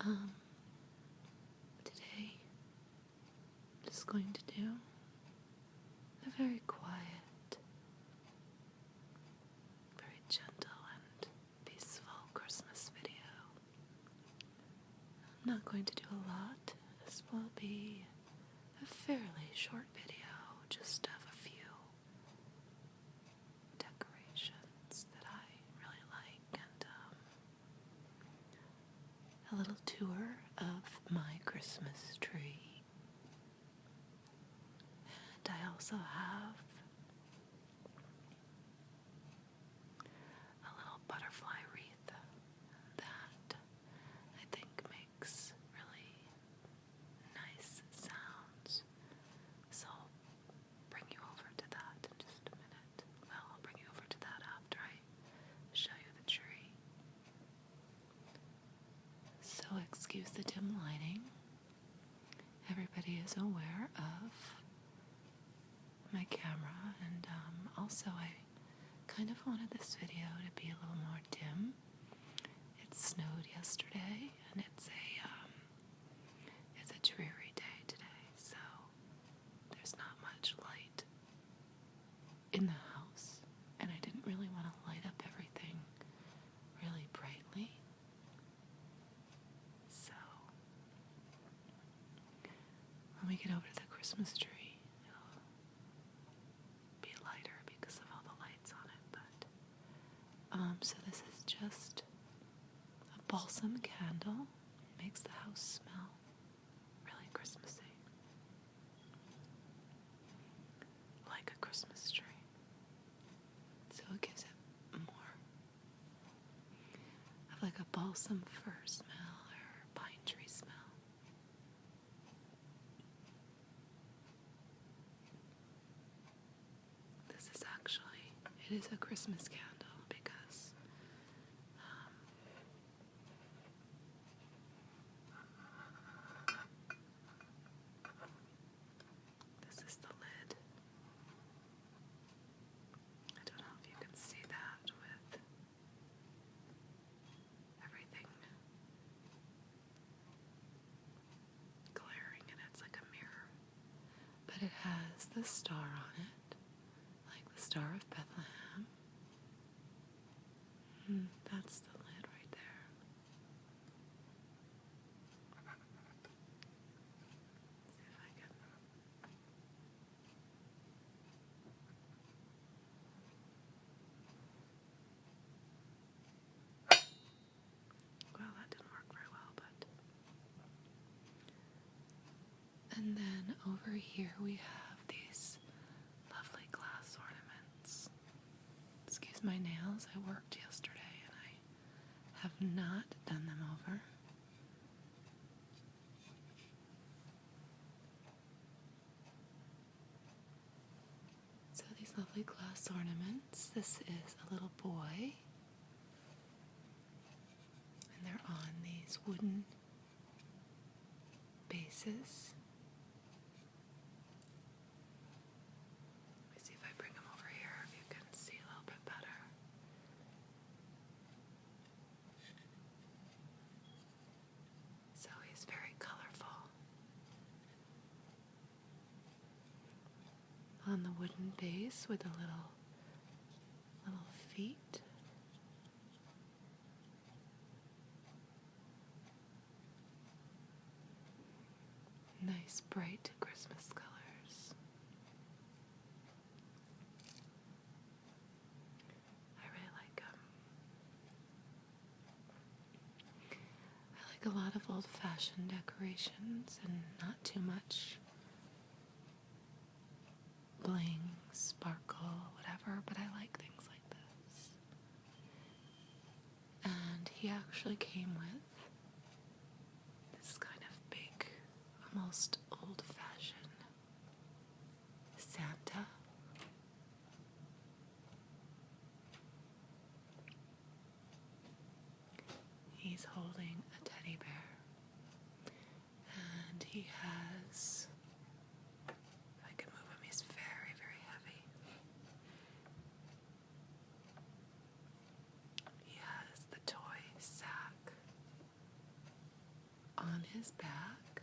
Um, Today, I'm just going to do a very quiet, very gentle and peaceful Christmas video. I'm not going to do a lot. This will be a fairly short video, just of a few decorations that I really like, and a little tour of my Christmas tree. And I also have a little butterfly wreath that I think makes really nice sounds. So I'll bring you over to that in just a minute. Well, I'll bring you over to that after I show you the tree. So excuse the dim lighting. Everybody is aware of my camera, and also I kind of wanted this video to be a little more dim. It snowed yesterday, and it's a dreary day today, so there's not much light in the house, and I didn't really want to light up everything really brightly. So when we get over to the Christmas tree, it'll be lighter because of all the lights on it. But so this is just a balsam candle. It makes the house smell really Christmassy, like a Christmas tree. So it gives it more of like a balsam fir smell or pine tree smell. This is actually, it is a Christmas candle because this is the lid. I don't know if you can see that with everything glaring, and it's like a mirror. But it has the star on it, like the Star of Bethlehem. That's the lid right there. See if I can. Well, that didn't work very well, but. And then over here we have these lovely glass ornaments. Excuse my nails, I worked yesterday and I have not done them over. So these lovely glass ornaments, this is a little boy, and they're on these wooden bases. Let me see if I bring him over here, if you can see a little bit better. So he's very colorful. On the wooden base with the little feet. Nice bright Christmas colors. I really like them. I like a lot of old-fashioned decorations and not too much bling, sparkle, whatever, but I like things like this. And he actually came with this kind of big, almost old-fashioned Santa. He's holding a teddy bear, and he has, if I can move him, he's very, very heavy. He has the toy sack his back.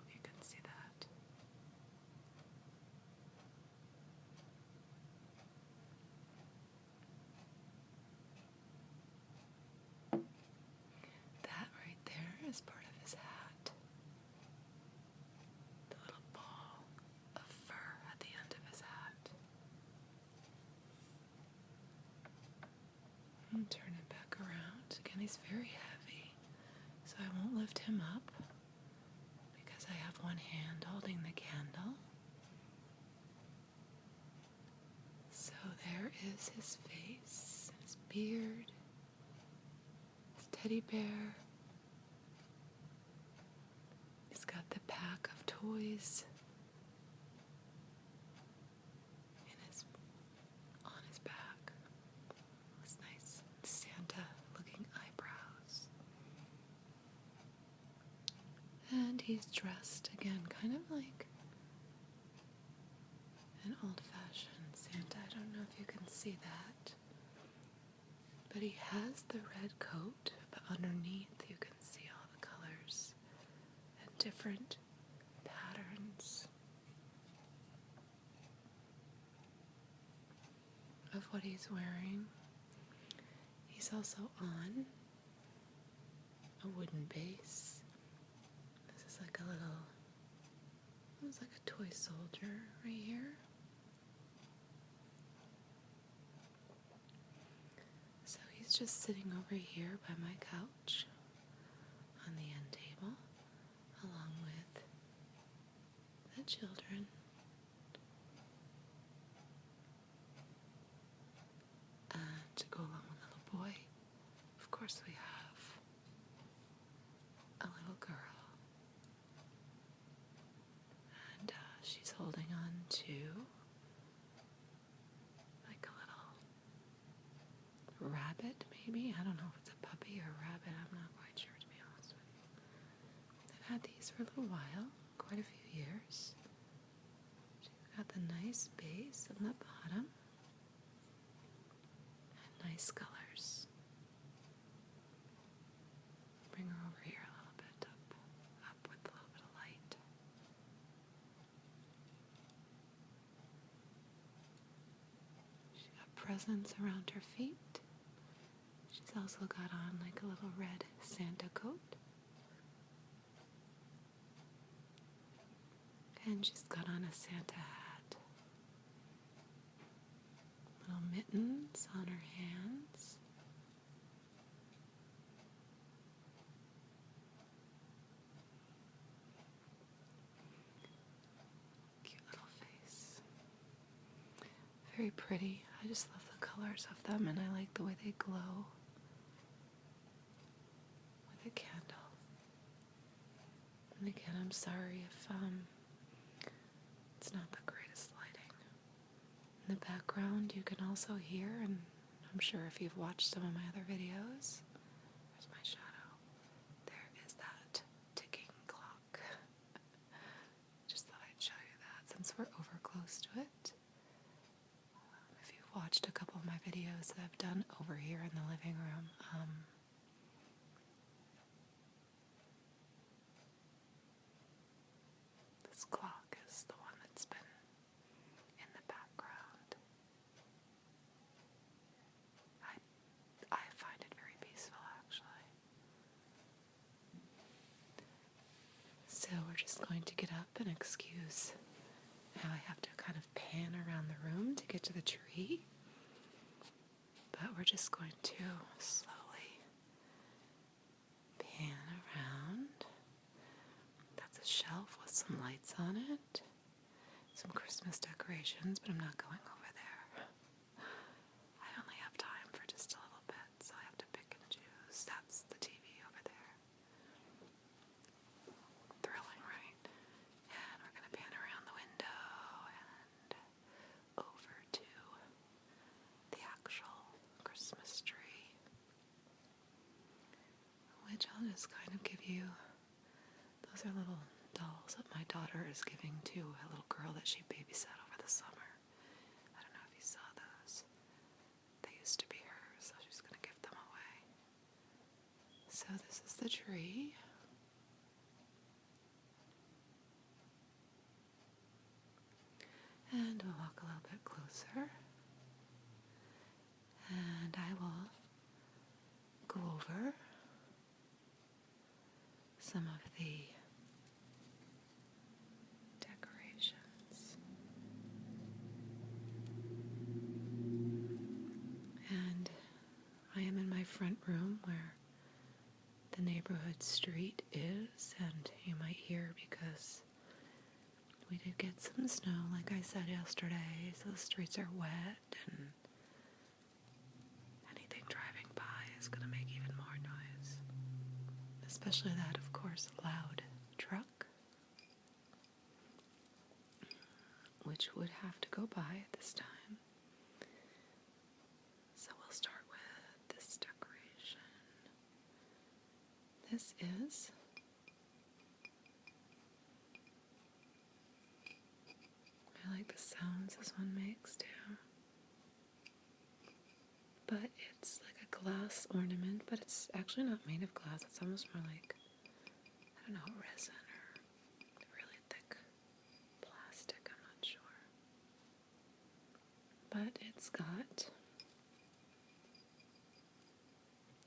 You can see that. That right there is part of his hat. The little ball of fur at the end of his hat. And turn it back around. Again, he's very heavy, so I won't lift him up because I have one hand holding the candle. So there is his face, his beard, his teddy bear. He's got the pack of toys on his back. Looks nice. Santa looking eyebrows. And he's dressed again kind of like an old-fashioned Santa. I don't know if you can see that. But he has the red coat, but underneath you can see all the colors and different patterns of what he's wearing. He's also on a wooden base. This is like a little, it's like a toy soldier right here. So he's just sitting over here by my couch on the end table, along with the children. And to go along with the little boy, of course we have a little girl. And she's holding on to like a little rabbit, maybe? I don't know if it's a puppy or a rabbit. I'm not quite sure, to be honest with you. I've had these for a little while, quite a few years. She's got the nice base on the bottom. And nice colors. Bring her over here a little bit, up with a little bit of light. She's got presents around her feet. She's also got on like a little red Santa coat. And she's got on a Santa hat. Little mittens on her hands. Cute little face. Very pretty. I just love the colors of them, and I like the way they glow with a candle. And again, I'm sorry if it's not the greatest lighting. In the background, you can also hear, and I'm sure if you've watched some of my other videos, there's my shadow. There is that ticking clock. Just thought I'd show you that since we're over close to it. If you've watched a couple of my videos that I've done over here in the living room, this clock is the one that's been in the background. I find it very peaceful, actually. So we're just going to get up and excuse how I have to kind of pan around the room to get to the tree. But we're just going to slowly pan around. That's a shelf with some lights on it. Some Christmas decorations, but I'm not going over there. I only have time for just a little bit, so I have to pick and choose. That's the TV over there. Thrilling, right? And we're going to pan around the window and over to the actual Christmas tree, which I'll just kind of give you. Those are little dolls that my daughter is giving to a little girl that she babysat over the summer. I don't the tree. And we'll walk a little bit closer. And I will go over some of the decorations. And I am in my front room where the neighborhood street is, and you might hear because we did get some snow, like I said yesterday, so the streets are wet, and anything driving by is going to make even more noise. Especially that, of course, loud truck, which would have to go by at this time. So we'll start with this decoration. This is I like the sounds this one makes too. But it's like a glass ornament, but it's actually not made of glass. It's almost more like, I don't know, resin or really thick plastic, I'm not sure. But it's got,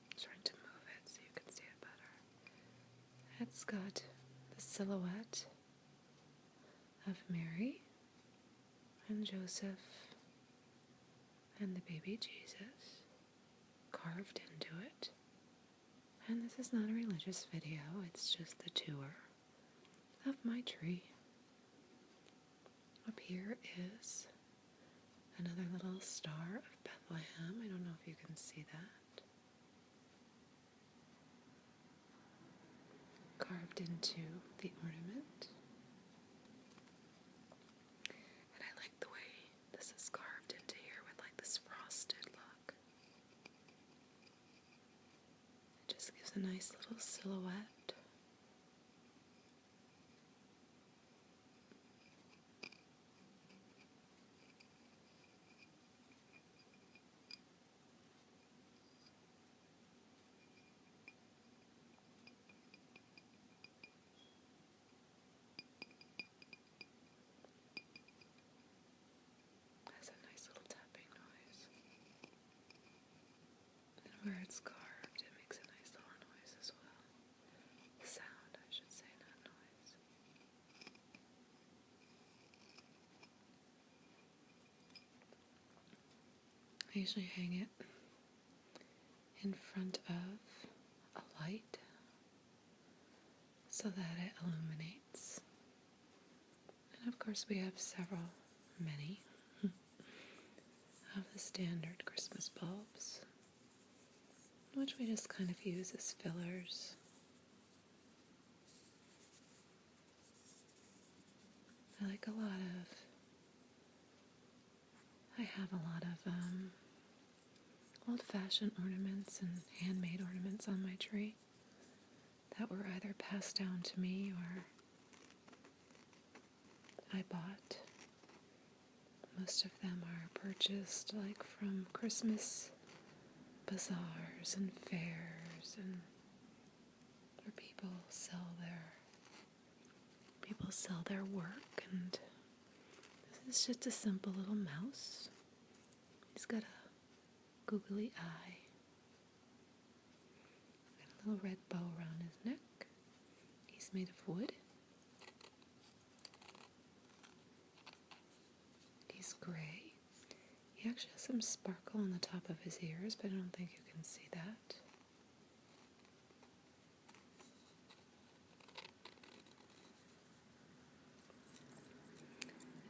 I'm trying to move it so you can see it better. It's got the silhouette of Mary and Joseph and the baby Jesus carved into it. And this is not a religious video, it's just the tour of my tree. Up here is another little star of Bethlehem. I don't know if you can see that. Carved into the ornament. And I like the way this is carved into here with like this frosted look. It just gives a nice little silhouette. Has a nice little tapping noise. And where it's carved, it makes a nice little noise as well. Sound, I should say, not noise. I usually hang it in front of a light so that it illuminates. And of course we have many of the standard Christmas bulbs, which we just kind of use as fillers. I have a lot of old-fashioned ornaments and handmade ornaments on my tree that were either passed down to me or I bought. Most of them are purchased like from Christmas bazaars and fairs, and where people sell their work. And this is just a simple little mouse. He's got a googly eye and a little red bow around his neck. He's made of wood. He's gray. He actually has some sparkle on the top of his ears, but I don't think you can see that.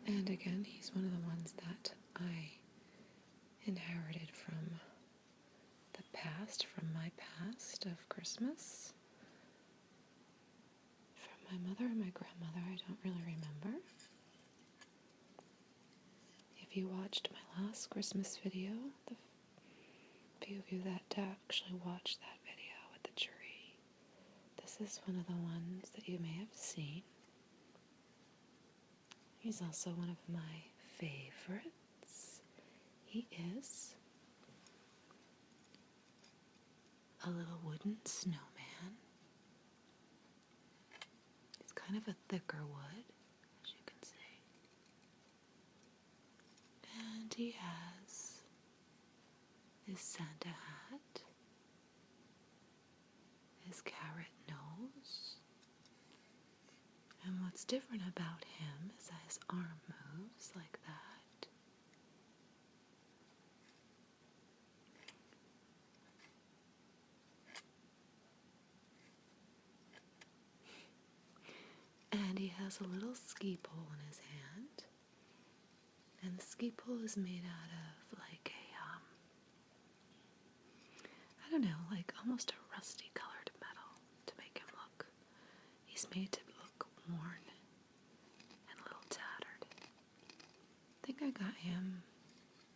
And again, he's one of the ones that I inherited from the past, from my past of Christmas. From my mother and my grandmother, I don't really remember. If you watched my last Christmas video, the few of you that actually watched that video with the tree, this is one of the ones that you may have seen. He's also one of my favorites. He is a little wooden snowman. kind of a thicker wood, as you can see. And he has his Santa hat, his carrot nose. And what's different about him is that his arm moves like that. And he has a little ski pole in his hand. And the ski pole is made out of like I don't know, like almost a rusty colored metal to make him look. He's made to look worn and a little tattered. I think I got him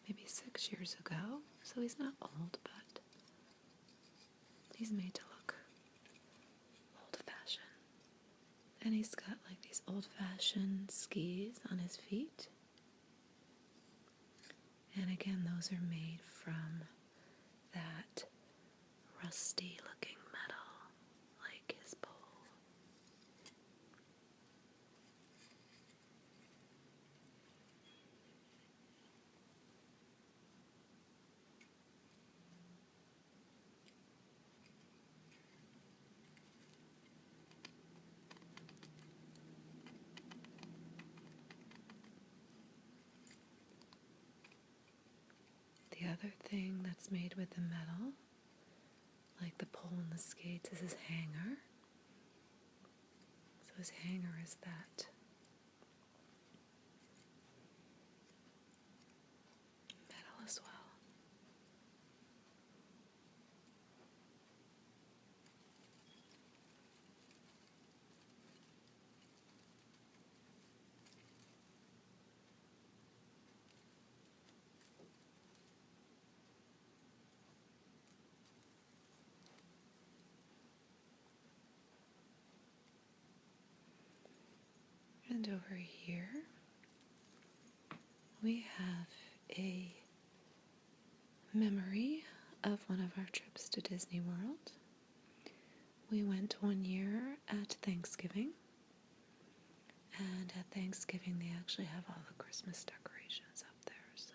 maybe 6 years ago, so he's not old, but he's made to look old-fashioned. And he's got like these old-fashioned skis on his feet. And again, those are made from that rusty-looking metal, like his pole. The other thing that's made with the metal, like the pole and the skates, is his hanger. So his hanger is that metal as well. And over here, we have a memory of one of our trips to Disney World. We went one year at Thanksgiving, and at Thanksgiving they actually have all the Christmas decorations up there, so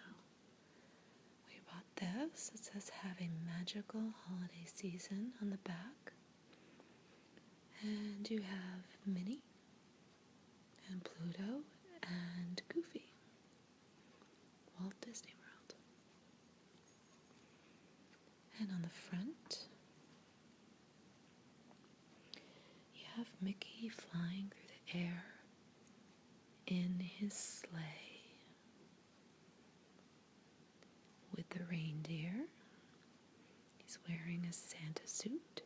we bought this. It says "Have a Magical Holiday Season" on the back, and you have Minnie and Pluto and Goofy, Walt Disney World. And on the front, you have Mickey flying through the air in his sleigh with the reindeer. He's wearing a Santa suit,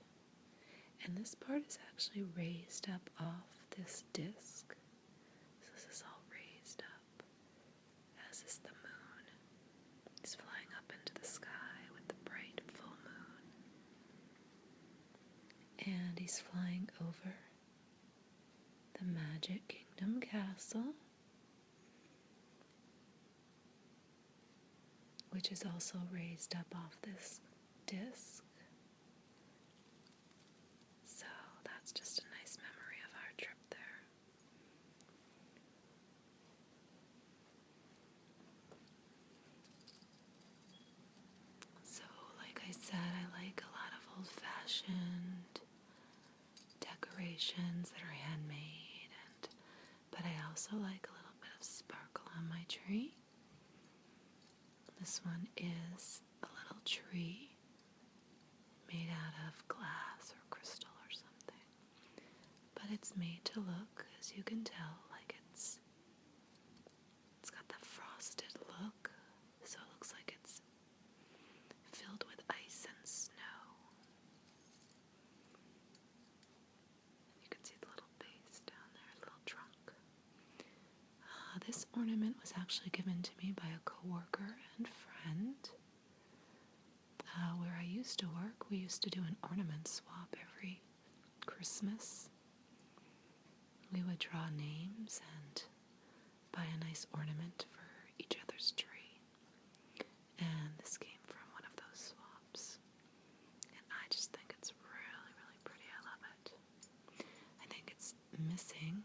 and this part is actually raised up off this disc. So this is all raised up, as is the moon. He's flying up into the sky with the bright full moon. And he's flying over the Magic Kingdom Castle, which is also raised up off this disc. So that's just a nice memory of our trip there. So, like I said, I like a lot of old-fashioned decorations that are handmade, but I also like a little bit of sparkle on my tree. This one is a little tree made out of glass or crystal or something, but it's made to look, as you can tell, like it's got that frosted look, so it looks like it's filled with ice and snow. And you can see the little base down there, little trunk. This ornament was actually given to me by a coworker and friend. Where I used to work, we used to do an ornament swap every Christmas. We would draw names and buy a nice ornament for each other's tree. And this came from one of those swaps. And I just think it's really, really pretty. I love it. I think it's missing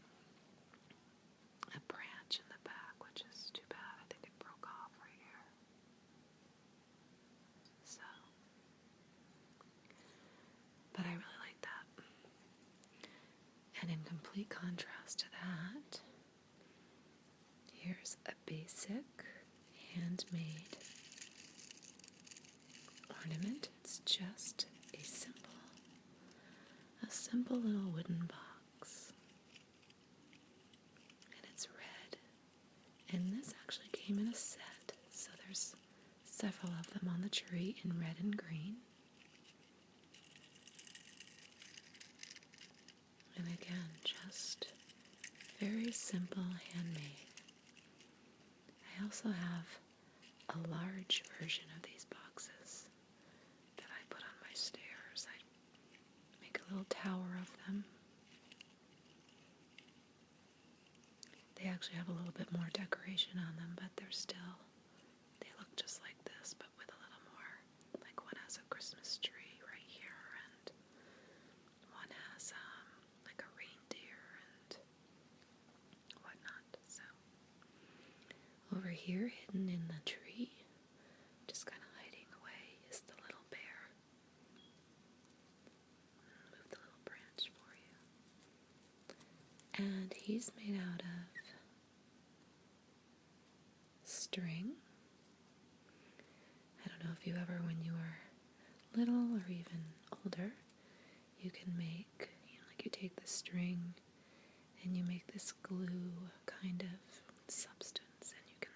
And in complete contrast to that, here's a basic handmade ornament. It's just a simple little wooden box. And it's red. And this actually came in a set, so there's several of them on the tree in red and green. And again, just very simple, handmade. I also have a large version of these boxes that I put on my stairs. I make a little tower of them. They actually have a little bit more decoration on them, but they look just like this, but with a little more. Like one has a Christmas tree right here, and one has like a reindeer and whatnot. So over here, hidden in the tree, just kind of hiding away, is the little bear. Move the little branch for you. And he's made out of string. I don't know if you ever, when you were little or even older, you can make, like you take the string and you make this glue kind of substance, and you can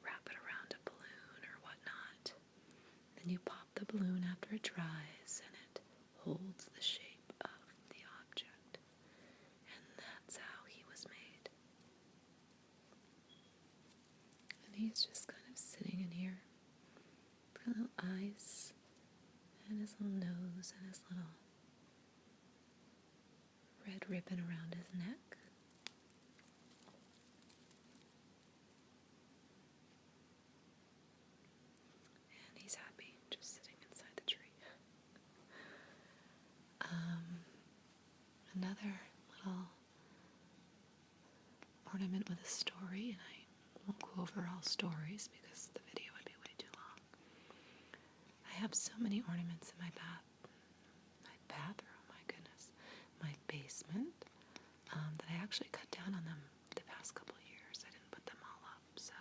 wrap it around a balloon or whatnot. Then you pop the balloon after it dries, and it holds the shape of the object. And that's how he was made. And he's just kind of sitting in here. Little eyes, and his little nose, and his little red ribbon around his neck. And he's happy, just sitting inside the tree. Another little ornament with a story, and I won't go over all stories because the video would be way too long. I have so many ornaments in my bathroom, my goodness, my basement, that I actually cut down on them the past couple of years. I didn't put them all up, so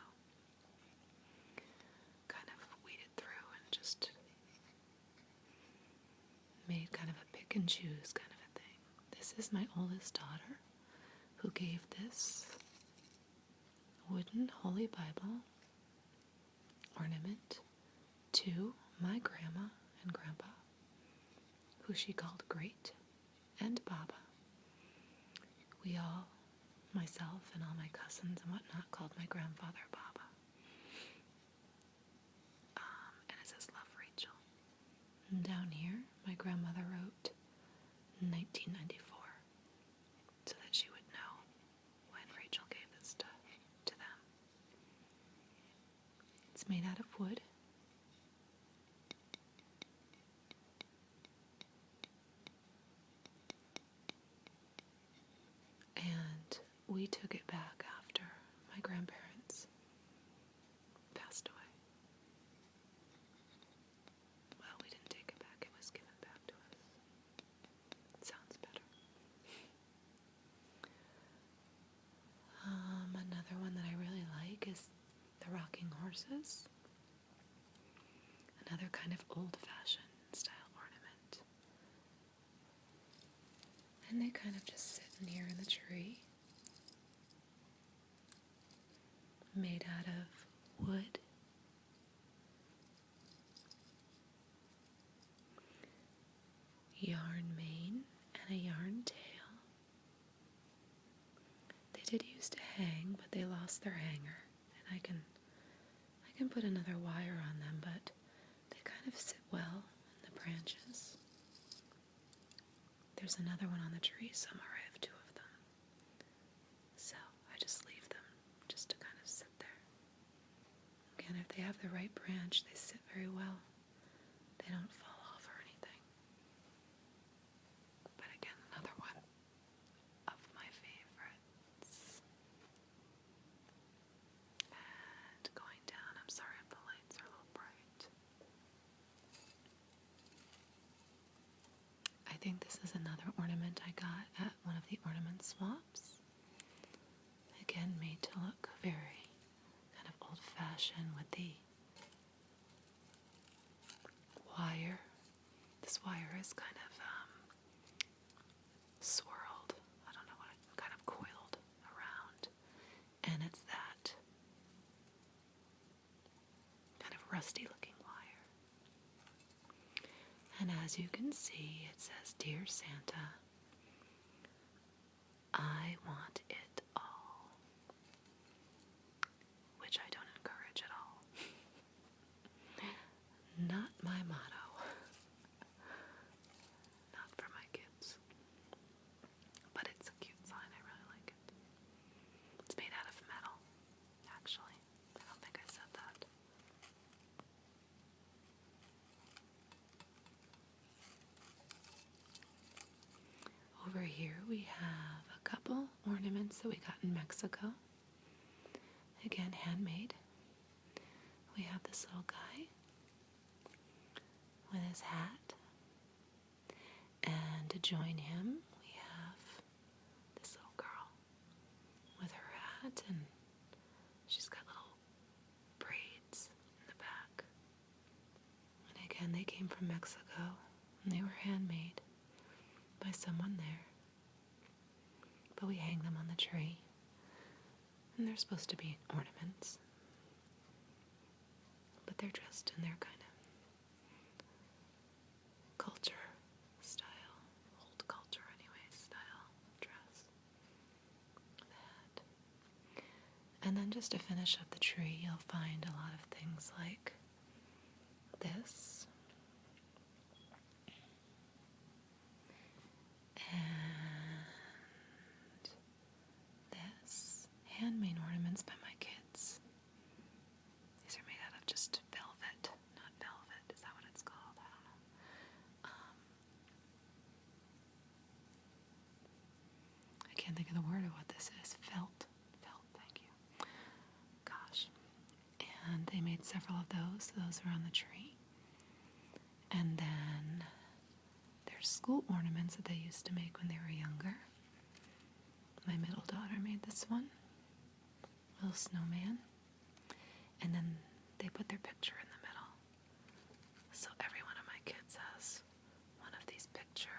kind of weeded through and just made kind of a pick and choose kind of a thing. This is my oldest daughter who gave this wooden Holy Bible ornament to my grandma and grandpa, who she called Great and Baba. We all, myself and all my cousins and whatnot, called my grandfather Baba. And it says, "Love, Rachel." And down here, my grandmother wrote 1994, so that she would know when Rachel gave this to them. It's made out of wood. And we took it back after my grandparents passed away. Well, we didn't take it back, it was given back to us. It sounds better. Another one that I really like is the rocking horses. Another kind of old-fashioned style ornament. And they kind of just sit in here in the tree. Made out of wood. Yarn mane and a yarn tail. They did used to hang, but they lost their hanger. And I can put another wire on them, but they kind of sit well in the branches. There's another one on the tree somewhere. I have two of them. So I just leave them just to kind of sit there. Again, if they have the right branch, they sit very well. They don't fall off or anything. But again, another one of my favorites. And going down, I'm sorry if the lights are a little bright. I think this is another ornament I got at one of the ornament swaps. Again, made to look very kind of old-fashioned with the wire. This wire is kind of swirled. I don't know what kind of coiled around. And it's that kind of rusty looking wire. And as you can see, it says, "Dear Santa, I want it all," which I don't encourage at all. Not my motto. Not for my kids. But it's a cute sign. I really like it. It's made out of metal, actually. I don't think I said that. Over here we have a couple ornaments that we got in Mexico. Again, handmade. We have this little guy with his hat. And to join him, we have this little girl with her hat, and she's got little braids in the back. And again, they came from Mexico, and they were handmade by someone there. But we hang them on the tree, and they're supposed to be ornaments. But they're dressed in their kind of culture style, old culture anyway, style dress. That. And then just to finish up the tree, you'll find a lot of things like this. And this. Handmade ornaments by my kids. These are made out of just velvet, not velvet. Is that what it's called? I don't know. I can't think of the word of what this is. Felt. Felt, thank you. Gosh. And they made several of those. Those are on the tree. And then there's school ornaments that they used to make when they were younger. My middle daughter made this one. Little snowman. And then they put their picture in the middle. So every one of my kids has one of these picture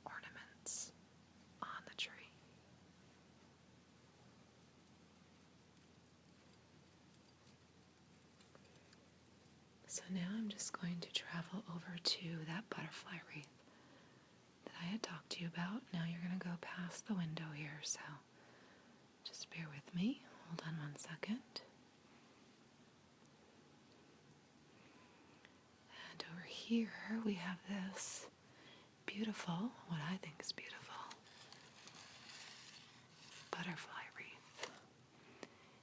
ornaments on the tree. So now I'm just going to travel over to that butterfly wreath that I had talked to you about. Now you're going to go past the window here, so just bear with me. Hold on one second. And over here we have this beautiful, what I think is beautiful, butterfly wreath.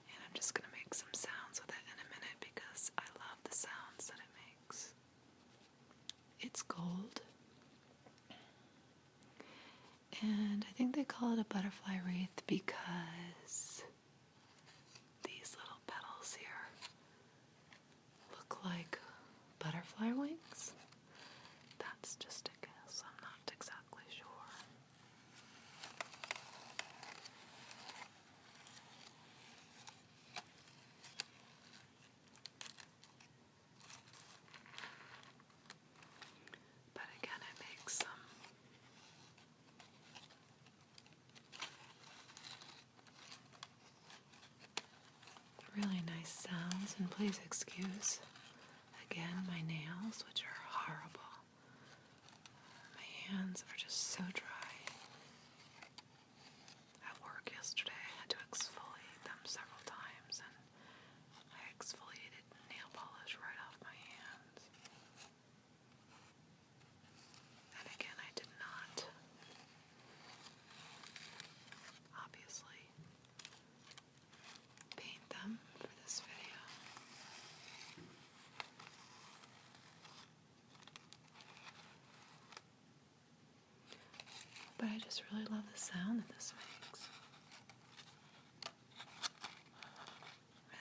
And I'm just going to make some sounds with it in a minute because I love the sounds that it makes. It's gold. And I think they call it a butterfly wreath because these little petals here look like butterfly wings. That's just a guess. I'm not exactly sure. But again, it makes some really nice sounds. And please excuse again my nails, which are horrible. My hands are just so dry. At work yesterday, I had to exfoliate them several times, and I exfoliated nail polish right off my hands. And again, I did not, obviously, paint them for this video. But I just really love the sound that this makes.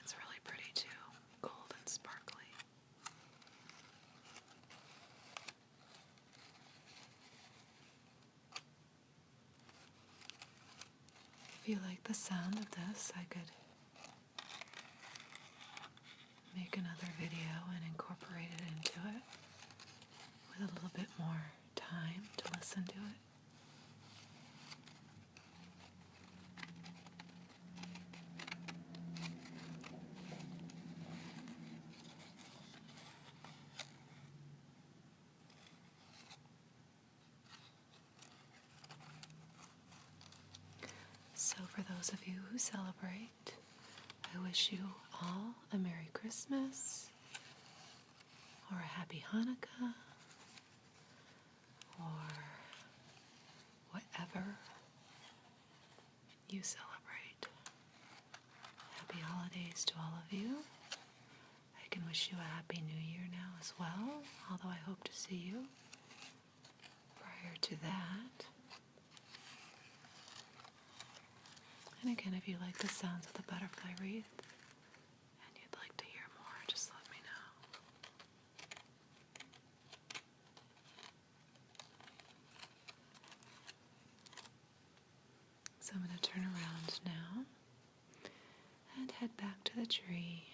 It's really pretty too, gold and sparkly. If you like the sound of this, I could make another video and incorporate it into it with a little bit more time to listen to it. So for those of you who celebrate, I wish you all a Merry Christmas, or a Happy Hanukkah, or whatever you celebrate. Happy holidays to all of you. I can wish you a Happy New Year now as well, although I hope to see you prior to that. And again, if you like the sounds of the butterfly wreath and you'd like to hear more, just let me know. So I'm going to turn around now and head back to the tree.